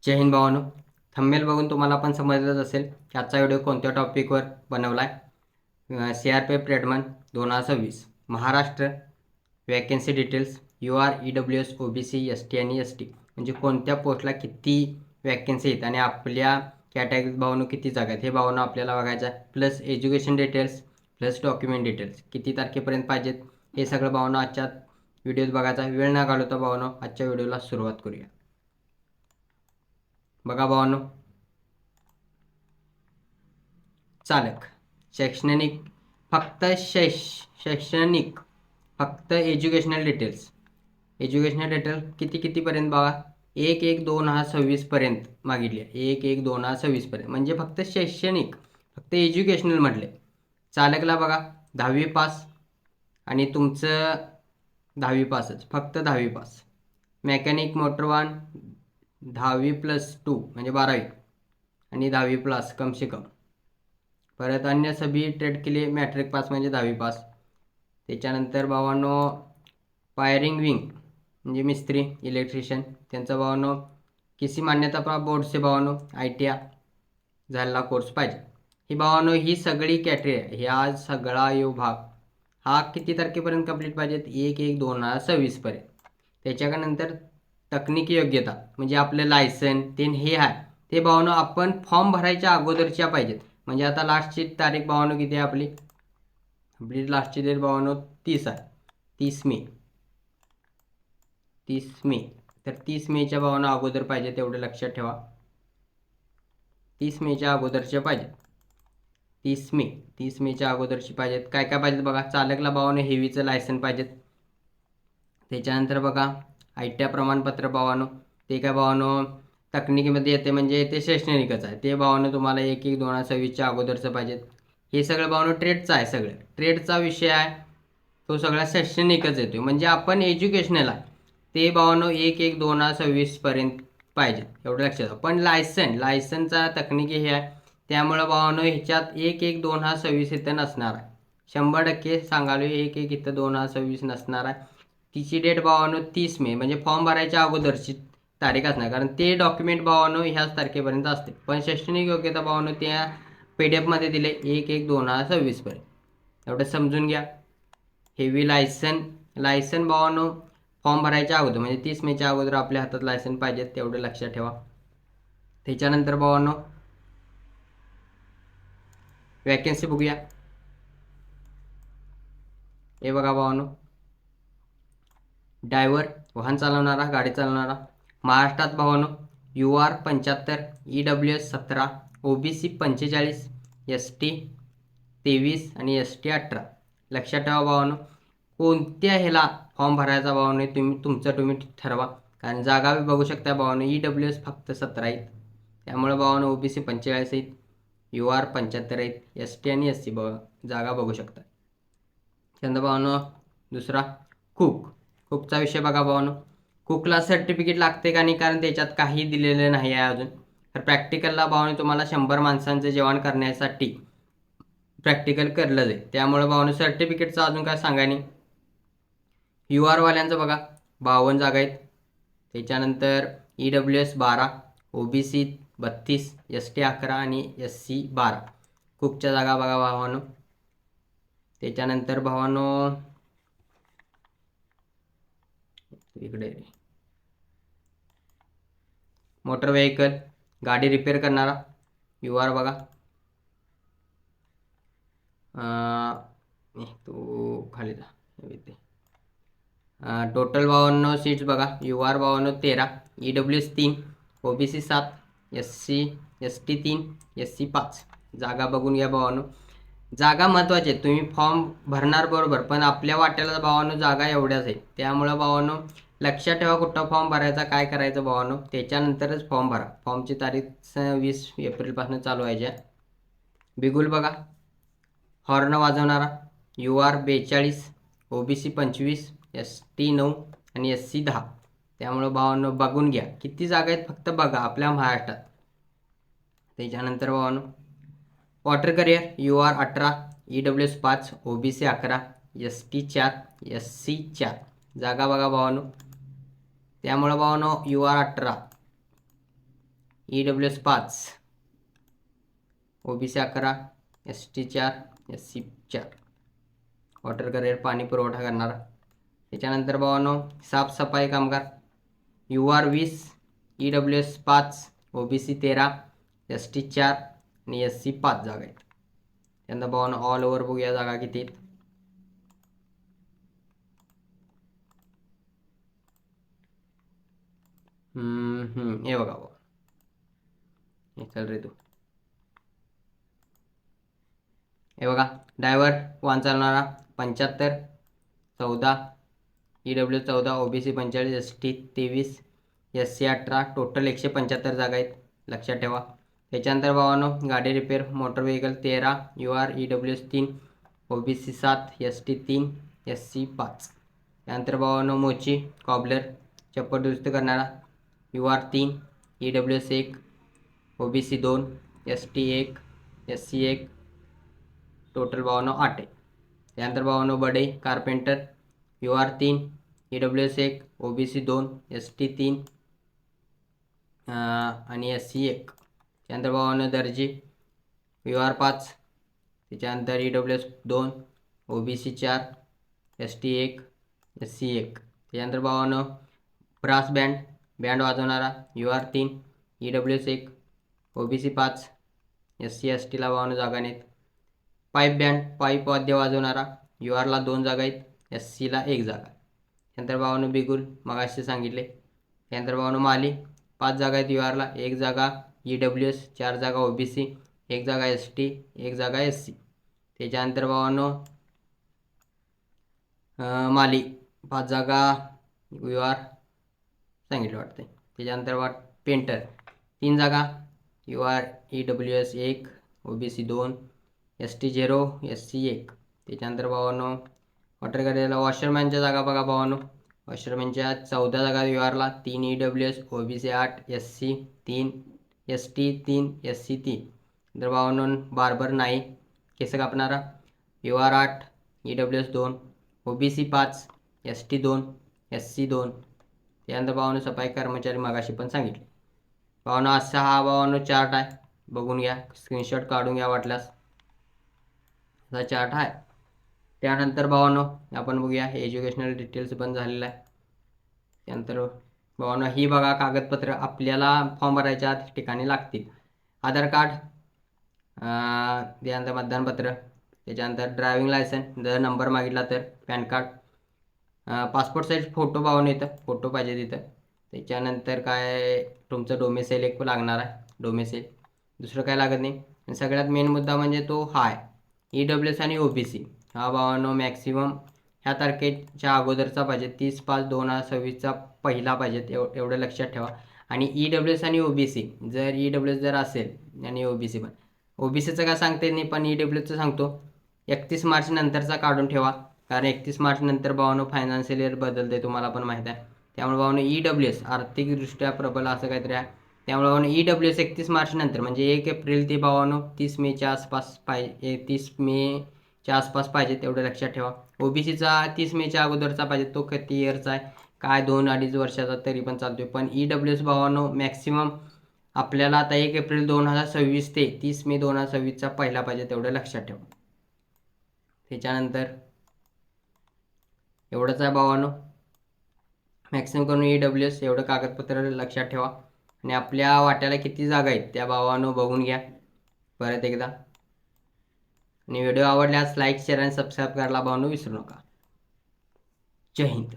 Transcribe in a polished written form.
जय Hind भावानो. Thumbnail बघून तुम्हाला पण समजलंच असेल की आजचा व्हिडिओ कोणत्या टॉपिकवर बनवला आहे. CRPF tradesman 2026 Maharashtra vacancy details UR EWS OBC ST आणि ST म्हणजे कोणत्या पोस्टला किती वॅकन्सी आहेत आणि आपल्या कॅटेगरीत भावानो किती जागा आहेत हे भावानो आपल्याला बघायचं आहे. Plus education details plus document details किती तारखेपर्यंत पाहिजेत हे सगळं भावानो आजच्या व्हिडिओत बघायचा. वेळ न घालवता भावानो आजच्या व्हिडिओला सुरुवात करूया. बघा भावानो, चालक शैक्षणिक फक्त शैक्षणिक फक्त एज्युकेशनल डिटेल्स कितीपर्यंत बघा. 1/1/2026 पर्यंत मागितली आहे. 1/1/2026 पर्यंत म्हणजे फक्त शैक्षणिक फक्त एज्युकेशनल म्हटले. चालकला बघा 10वी पास आणि तुमचं 10वी पासच फक्त 10वी पास. मेकॅनिक मोटरवाहन 10वी+2 म्हणजे 12वी आणि 10वी प्लस कम से कम. परत अन्य सभी ट्रेड के लिए मॅट्रिक पास म्हणजे 10वी पास. त्याच्यानंतर भावांनो वायरिंग विंग म्हणजे मिस्त्री इलेक्ट्रिशियन त्यांचा भावांनो किसी मान्यता प्राप्त बोर्ड से भावांनो ITI झालेला कोर्स पाहिजे. ही भावांनो ही सगळी कॅटेगरी आहे. ही आज सगळा विभाग हा किती तारखेपर्यंत कंप्लीट पाहिजेत 1/1/2026 पर्यंत. त्याच्यानंतर तकनिकी योग्यता म्हणजे आपलं लायसन ते हे आहे ते भावांनो आपण फॉर्म भरायच्या अगोदरच्या पाहिजेत. म्हणजे आता लास्टची तारीख भावांनो किती आहे आपली लास्टची डेट भावांनो 30 आहे. 30 मे तर 30 मेच्या भावांनो अगोदर पाहिजे तेवढे लक्षात ठेवा. 30 मेच्या अगोदरचे पाहिजेत. 30 मेच्या अगोदरची पाहिजेत. काय काय पाहिजेत बघा. चालकला भावांनो हेवीचं लायसन पाहिजेत. त्याच्यानंतर बघा ITI प्रमाणपत्र भावांनो ते काय भावांनो तकनिकीमध्ये येते म्हणजे ते शैक्षणिकच आहे. ते भावांनो तुम्हाला 1/1/2026च्या अगोदरचं पाहिजेत. हे सगळं भावांनो ट्रेडचं आहे. सगळं ट्रेडचा विषय आहे तो सगळा शैक्षणिकच येतो. म्हणजे आपण एज्युकेशनल आहे ते भावांनो 1/1/2026 पर्यंत पाहिजे एवढं लक्षात ठेवा. पण लायसनचा तकनिकी हे आहे त्यामुळे भावांनो ह्याच्यात 1/1/2026 इथं नसणार आहे. 100% सांगालो 1/1 इथं 2026 नसणार आहे. तिची डेट भावांनो 30 मे म्हणजे फॉर्म भरायच्या अगोदरची तारीख असणार कारण ते डॉक्युमेंट भावांनो ह्याच तारखेपर्यंत असते. पण शैक्षणिक योग्यता भावांनो त्या PDF मध्ये दिले 1/1/2026 पर्यंत एवढं समजून घ्या. हेवी लायसन भावांनो फॉर्म भरायच्या अगोदर म्हणजे 30 मेच्या अगोदर आपल्या हातात लायसन पाहिजे तेवढं लक्षात ठेवा. त्याच्यानंतर भावांनो वॅकन्सी बघूया. हे बघा भावांनो ड्रायव्हर वाहन चालवणारा गाडी चालवणारा महाराष्ट्रात भावांनो UR 75 EWS 17 OBC 45 ST 23 आणि ST 18 लक्षात ठेवा भावांनो. कोणत्या ह्याला फॉर्म भरायचा भावांनो तुम्ही ठरवा कारण जागा बघू शकता भावांनो EWS फक्त 17 आहेत त्यामुळे भावांनो OBC 45 आहेत UR 75 आहेत ST आणि SC जागा बघू शकता. त्यानंतर भावांनो दुसरा कुकचा विषय बघा भावांनो. कुकला सर्टिफिकेट लागते का नाही कारण त्याच्यात काही दिलेलं नाही आहे अजून. तर प्रॅक्टिकलला भावांनो तुम्हाला 100 माणसांचं जेवण करण्यासाठी प्रॅक्टिकल करलं जाईल त्यामुळे भावांनो सर्टिफिकेटचं अजून काय सांगा नाही. UR वाल्यांचं बघा 52 जागा आहेत. त्याच्यानंतर EWS 12 OBC 32 ST 11 आणि SC 12 कुकच्या जागा बघा भावांनो. त्याच्यानंतर भावांनो इकडे मोटर व्हेकल गाडी रिपेअर करणारा UR बघा तो खाली जा. टोटल भावांनो सीट्स बघा UR भावांनो 13 EWS 3 OBC 7 SC ST 3 SC 5 जागा बघून घ्या भावांनो. जागा महत्त्वाची आहे. तुम्ही फॉर्म भरणार बरोबर पण आपल्या वाट्याला भावांनो जागा एवढ्याच आहे त्यामुळं भावांनो लक्षात ठेवा कुठं फॉर्म भरायचा काय करायचं भावांनो त्याच्यानंतरच फॉर्म भरा. फॉर्मची तारीख 20 एप्रिलपासून चालू व्हायची आहे. बिगुल बघा हॉर्न वाजवणारा UR 42 OBC 25 ST 9 आणि SC 10 त्यामुळं भावांनो बघून घ्या किती जागा आहेत फक्त बघा आपल्या महाराष्ट्रात. त्याच्यानंतर भावांनो water career UR 18 EWS 5 OBC 11 ST 4 SC 4 जागा बघा भावांनो. त्यामुळं भावांनो UR 18 EWS 5, OBC 11, ST 4, SC 4, water career पाणी पुरवठा करणारा. त्याच्यानंतर भावांनो साफसफाई कामगार UR 20, EWS 5, OBC 13, ST 4 आणि SC 5 जागा आहेत. त्यानंतर भावांनो ऑल ओव्हर बघूया जागा किती आहेत. हे बघा भाऊ, हे चल रे तू. हे बघा ड्रायव्हर वाहन चालवणारा 75, 14, EWS 14, OBC 45, ST 23, SC 18, total 175 जागा आहेत, लक्षात ठेवा. त्याच्यानंतर भावांनो गाडी repair motor vehicle 13, UR EWS 3, OBC 7, ST 3, SC 5. त्यानंतर भावांनो मोची कॉबलर चप्पल दुरुस्त करणारा UR 3, EWS 1, OBC 2, ST 1, SC 1, total भावांनो 8 आहे. त्यानंतर भावांनो बडे carpenter UR 3, EWS 1, OBC 2, ST 3 आणि SC 1. त्यानंतर भावांनो दर्जी UR 5, त्याच्यानंतर EWS 2, OBC 4, ST 1, SC 1. त्यानंतर भावांनो brass band वाजवणारा UR 3, EWS 1, OBC 5, SC ST ला भावांनो जागा नाहीत. पाईप वाद्य वाजवणारा UR ला 2 जागा आहेत, SC ला 1 जागा. त्यानंतर भावांनो बिगुल मगाशी सांगितले. त्यानंतर भावांनो माली 5 जागा आहेत UR ला, 1 जागा EWS, 4 जागा OBC, 1 जागा ST, 1 जागा SC. त्याच्यानंतर भावांनो माली 5 जागा UR सांगितलं वाटते. त्याच्यानंतर पेंटर 3 जागा UR EWS 1, OBC 2, ST 0, SC 1. त्याच्यानंतर भावांनो वॉटर करिअरला वॉशरमॅनच्या जागा बघा भावांनो. वॉशरमॅनच्या 14 जागा UR ला, 3 EWS, OBC 8, SC 3, ST 3, SC 3. तर भावांनो बार्बर नाही केस कापणारा UR 8, EWS 2, OBC 5, ST 2, SC 2. त्यानंतर भावांनो सफाई कर्मचारी मगाशी पण सांगितले. भावांनो असा हा भावांनो चार्ट आहे, बघून घ्या, स्क्रीनशॉट काढून घ्या वाटल्यास. असा चार्ट आहे. त्यानंतर भावांनो आपण बघूया एज्युकेशनल डिटेल्स पण झालेला आहे. त्यानंतर भावांनो ही बघा कागदपत्र आपल्याला फॉर्म भरायच्या ठिकाणी लागतील. आधार कार्ड, त्यानंतर मतदानपत्र, त्याच्यानंतर ड्रायव्हिंग लायसन्स जर नंबर मागितला तर, PAN card, passport size photo भावांनो येतं, फोटो पाहिजे तिथं. त्याच्यानंतर काय तुमचं डोमेसेल एक लागणार आहे, डोमेसेल, दुसरं काय लागत नाही. आणि सगळ्यात मेन मुद्दा म्हणजे तो हा आहे EWS आणि OBC हा भावांनो मॅक्सिमम ह्या तारखेच्या अगोदरचा पाहिजे, 30/5/2026चा पहिला पाहिजे, एवढं लक्षात ठेवा. आणि EWS आणि OBC जर EWS जर असेल आणि OBC पण, OBCचं काय सांगता येत नाही पण EWSचं सांगतो, 31 मार्च नंतरचा काढून ठेवा. कारण 31 मार्च नंतर भावांनो फायनान्शियल इयर बदलते, तुम्हाला पण माहीत आहे. त्यामुळे भावांनो EWS आर्थिकदृष्ट्या प्रबल असं काहीतरी आहे. त्यामुळे भावांनो EWS 31 मार्च नंतर म्हणजे 1 एप्रिल ते भावांनो 30 मेच्या आसपास पाहिजे, 30 मेच्या आसपास पाहिजे, तेवढं लक्षात ठेवा. OBCचा 30 मेच्या अगोदरचा पाहिजे, तो किती इयरचा आहे काय 2-2.5 वर्षाचा तरी पण चालतोय. पण EWS भावांनो मॅक्सिमम आपल्याला आता 1 एप्रिल 2026 ते 30 मे 2026चा पहिला पाहिजे, तेवढं लक्षात ठेवा. त्याच्यानंतर एवढंच आहे भावांनो, मॅक्सिमम करून EWS एवढं कागदपत्र लक्षात ठेवा. आणि आपल्या वाट्याला किती जागा आहेत त्या भावांनो बघून घ्या परत एकदा. आणि व्हिडिओ आवडल्यास लाईक, शेअर आणि सबस्क्राईब करायला भावांनो विसरू नका. जय हिंद.